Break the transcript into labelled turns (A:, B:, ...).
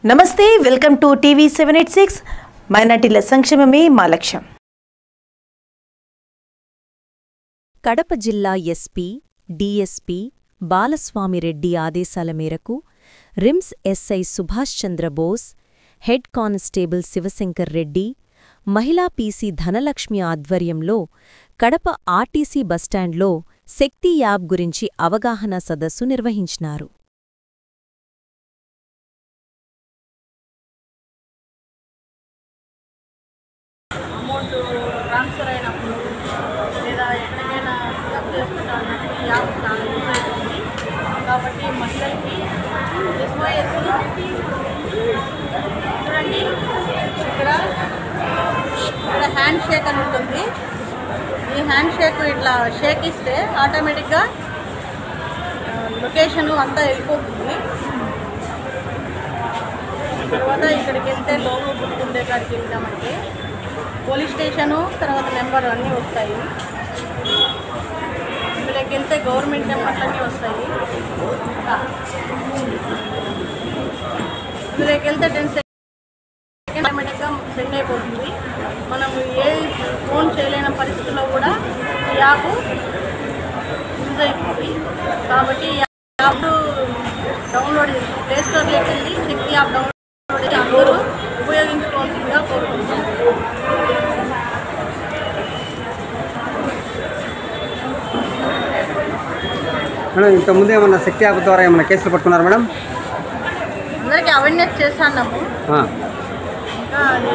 A: నమస్తే, welcome to TV 786. మైనార్టీల సంక్షేమమే మా లక్ష్యం.
B: కడప జిల్లా ఎస్పీ, డీఎస్పీ బాలస్వామిరెడ్డి ఆదేశాల మేరకు RIMS SI Subhash Chandrabose, head constable Shivashankar Reddy, మహిళా పీసీ ధనలక్ష్మి ఆధ్వర్యంలో కడప ఆర్టీసీ బస్టాండ్లో శక్తి యాప్ గురించి అవగాహన సదస్సు నిర్వహించినారు.
C: అమౌంట్ ట్రాన్స్ఫర్ అయినప్పుడు లేదా ఎక్కడికైనా పికప్ చేసుకుంటామన్నట్టు ఈ యాప్ చాలా యూజ్ అవుతుంది. కాబట్టి మహిళలకి SOS చూడండి, ఇక్కడ హ్యాండ్ షేక్ అని ఉంటుంది. ఈ హ్యాండ్ షేక్ ఇట్లా షేక్ ఇస్తే ఆటోమేటిక్గా లొకేషను అంతా వెళ్ళిపోతుంది. తర్వాత ఇక్కడికి వెళ్తే లోపు గుర్తుండే కాడికి వెళ్తామంటే పోలీస్ స్టేషను, తర్వాత నెంబర్ అన్నీ వస్తాయి. ఇందులోకి వెళ్తే గవర్నమెంట్ నెంబర్లన్నీ వస్తాయి. ఇందులోకి వెళ్తే 10 సెకండ్ ఆటోమేటిక్గా సెండ్ అయిపోతుంది. మనం ఏ ఫోన్ చేయలేని పరిస్థితుల్లో కూడా ఈ యాప్ యూజ్ అయిపోతుంది. కాబట్టి ఈ యాప్ డౌన్లోడ్ చేసి ప్లే స్టోర్లోకి వెళ్ళి శక్తి యాప్ డౌన్లోడ్ చేసి అందరూ ఉపయోగించుకోవాల్సిందిగా కోరుకుంటున్నాం.
D: మేడం, ఇంతకుముందు ఏమన్నా శక్తి యాప్ ద్వారా ఏమైనా కేసులు పట్టుకున్నారు మేడం?
C: అందరికీ అవేర్నెస్ చేస్తున్నాము. ఇంకా అది